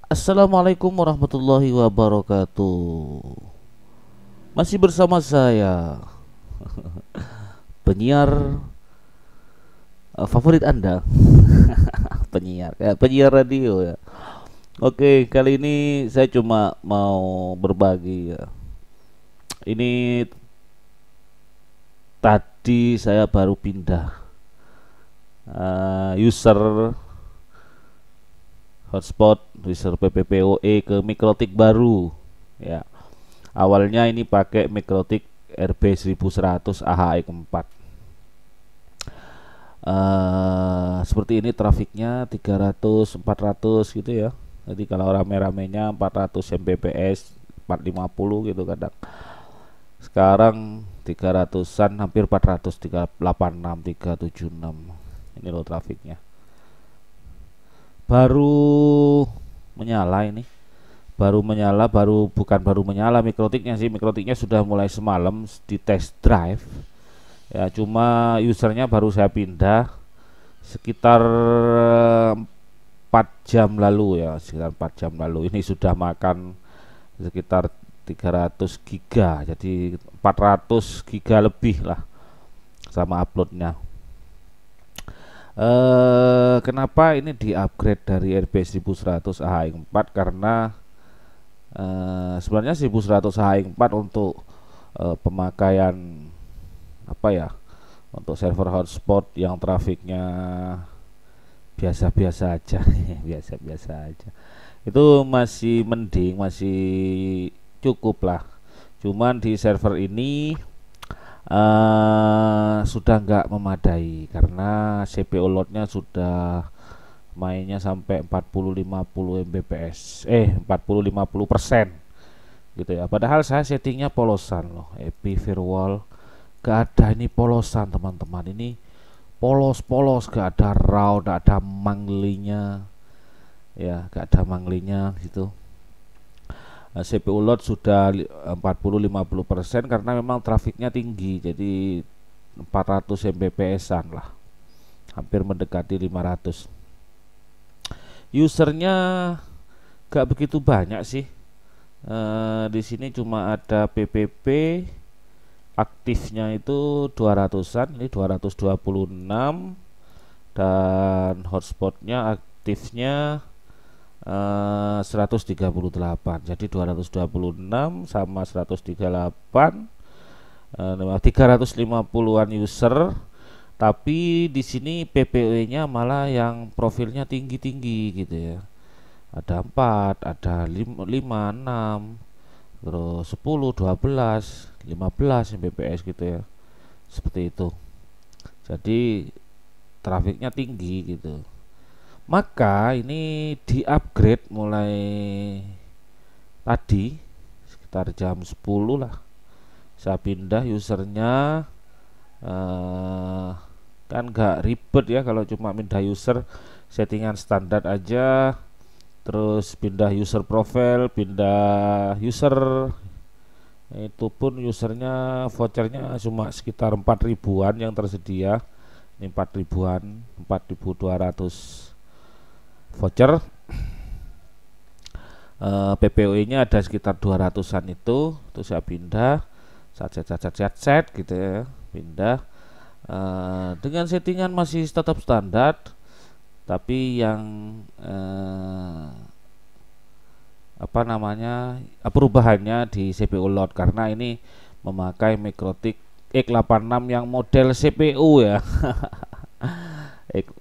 Assalamualaikum warahmatullahi wabarakatuh. Masih bersama saya, penyiar favorit Anda, penyiar radio ya. Oke, kali ini saya cuma mau berbagi ya. Ini tadi saya baru pindah user hotspot user PPPoE ke Mikrotik baru ya. Awalnya ini pakai Mikrotik RB 1100 AHX4. Seperti ini trafiknya 300 400 gitu ya. Jadi kalau rame-ramenya 400 Mbps, 450 gitu kadang. Sekarang 300-an, hampir 400, 386, 376. Ini loh trafiknya. Baru menyala ini. Baru menyala mikrotiknya sih. Mikrotiknya sudah mulai semalam di test drive. Ya, cuma usernya baru saya pindah sekitar 4 jam lalu ya, sekitar 4 jam lalu. Ini sudah makan sekitar 300 giga, jadi 400 giga lebih lah sama uploadnya. Kenapa ini di upgrade dari RB 1100 AH4? Karena sebenarnya 1100 AH4 untuk pemakaian apa ya, untuk server hotspot yang trafiknya biasa-biasa aja biasa-biasa aja, itu masih mending, masih cukup lah. Cuman di server ini sudah nggak memadai karena CPU loadnya sudah mainnya sampai 40-50 Mbps, 40-50% gitu ya. Padahal saya settingnya polosan loh, Epi Firewall. Gak ada ini polosan teman-teman, ini polos-polos, gak ada raw, gak ada manglinya ya, gak ada manglinya gitu. CPU load sudah 40-50% karena memang trafiknya tinggi, jadi 400 Mbps-an lah, hampir mendekati 500. Usernya gak begitu banyak sih. Di sini cuma ada PPP, aktifnya itu 200-an, ini 226, dan hotspotnya aktifnya 138. Jadi 226 sama 138, 350-an user. Tapi di sini PPE-nya malah yang profilnya tinggi-tinggi gitu ya. Ada 4, ada 5, 6, terus 10, 12, 15 Mbps gitu ya. Seperti itu. Jadi trafiknya tinggi gitu. Maka ini di-upgrade mulai tadi sekitar jam 10 lah. Saya pindah usernya, eh, kan gak ribet ya kalau cuma pindah user, settingan standar aja, terus pindah user profile, pindah user. Itu pun usernya vouchernya cuma sekitar 4 ribuan yang tersedia. Ini 4 ribuan, 4.200 voucher. PPOE nya ada sekitar 200-an itu. Terus saya pindah, set gitu ya, pindah. Dengan settingan masih tetap standar, tapi yang apa namanya, perubahannya di CPU load karena ini memakai Mikrotik X86 yang model CPU ya.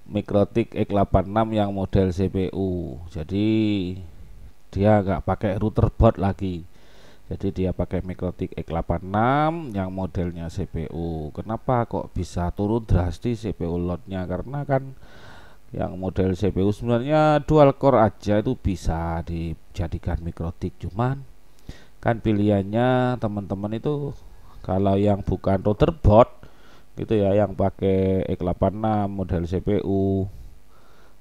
Mikrotik X86 yang model CPU, jadi dia nggak pakai router board lagi, jadi dia pakai Mikrotik X86 yang modelnya CPU. Kenapa kok bisa turun drastis CPU loadnya? Karena kan yang model CPU sebenarnya dual core aja itu bisa dijadikan Mikrotik, cuman kan pilihannya teman-teman itu kalau yang bukan router board gitu ya, yang pakai X86 model CPU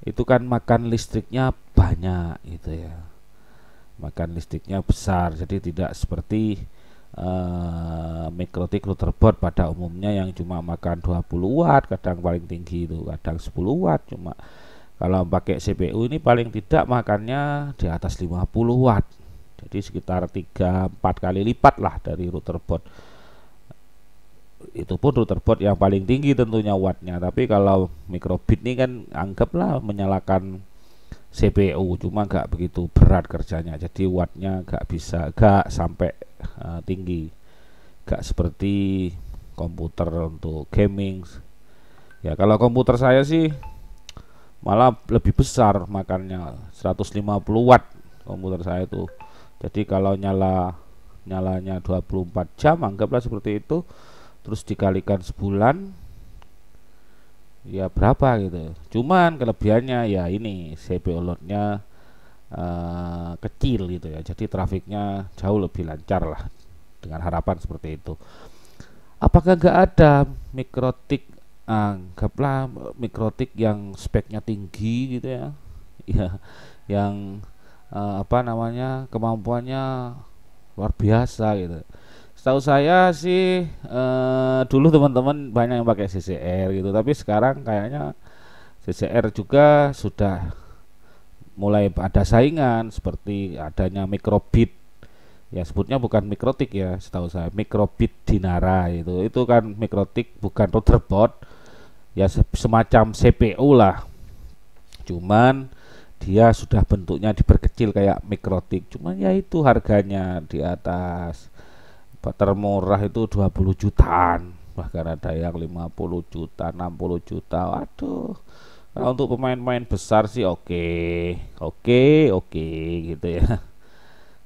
itu kan makan listriknya banyak gitu ya, makan listriknya besar, jadi tidak seperti Mikrotik routerboard pada umumnya yang cuma makan 20 watt, kadang paling tinggi itu kadang 10 watt cuma. Kalau pakai CPU ini paling tidak makannya di atas 50 watt. Jadi sekitar 3-4 kali lipat lah dari router board. Itu pun router board yang paling tinggi tentunya wattnya. Tapi kalau microbit ini kan anggaplah menyalakan CPU, cuma nggak begitu berat kerjanya. Jadi wattnya nggak sampai tinggi. Nggak seperti komputer untuk gaming. Ya kalau komputer saya sih malah lebih besar makannya, 150 watt komputer saya itu. Jadi kalau nyalanya 24 jam, anggaplah seperti itu, terus dikalikan sebulan, ya berapa gitu. Cuman kelebihannya ya ini CPU loadnya kecil gitu ya, jadi trafiknya jauh lebih lancar lah, dengan harapan seperti itu. Apakah nggak ada mikrotik, anggaplah mikrotik yang speknya tinggi gitu ya, ya yang apa namanya, kemampuannya luar biasa gitu. Setahu saya sih dulu teman-teman banyak yang pakai CCR gitu, tapi sekarang kayaknya CCR juga sudah mulai ada saingan seperti adanya microbit. Ya sebutnya bukan mikrotik ya, setahu saya microbit Dinara itu kan mikrotik, bukan router board, ya semacam CPU lah. Cuman dia sudah bentuknya diperkecil kayak mikrotik. Cuman ya itu harganya di atas, termurah itu 20 jutaan, bahkan ada yang 50 juta, 60 juta. Waduh. Kalau untuk pemain-pemain besar sih oke gitu ya.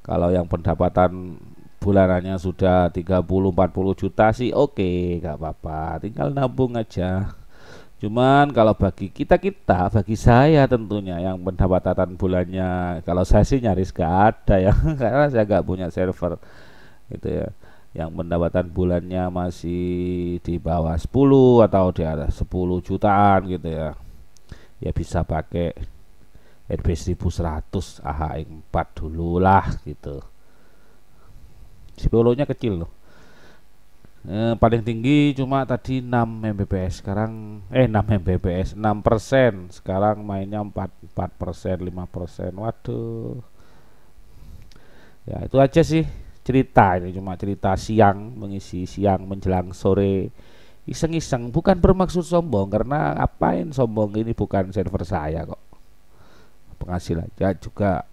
Kalau yang pendapatan bulanannya sudah 30-40 juta sih oke, nggak apa-apa, tinggal nabung aja. Cuman kalau bagi kita, bagi saya tentunya yang pendapatan bulannya, kalau saya sih nyaris gak ada ya, karena saya nggak punya server gitu ya. Yang pendapatan bulannya masih di bawah 10 atau di atas 10 jutaan gitu ya, ya bisa pakai RB 1100 AHX4 dulu lah gitu. CPU-nya kecil loh. Paling tinggi cuma tadi 6 Mbps, sekarang 6 Mbps 6%, sekarang mainnya 4% 5%. Waduh. Ya itu aja sih cerita, ini cuma cerita siang, mengisi siang menjelang sore, iseng-iseng, bukan bermaksud sombong, karena apain sombong, ini bukan server saya kok. Penghasilannya juga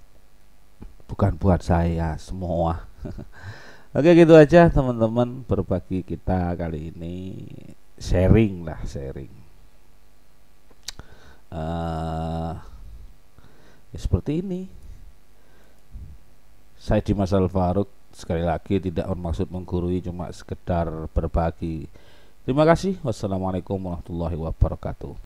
bukan buat saya semua. Oke gitu aja teman-teman, berbagi kita kali ini, sharing lah, sharing. Ya seperti ini. Saya Dimas Al-Farouk, sekali lagi tidak bermaksud menggurui, cuma sekedar berbagi. Terima kasih. Wassalamualaikum warahmatullahi wabarakatuh.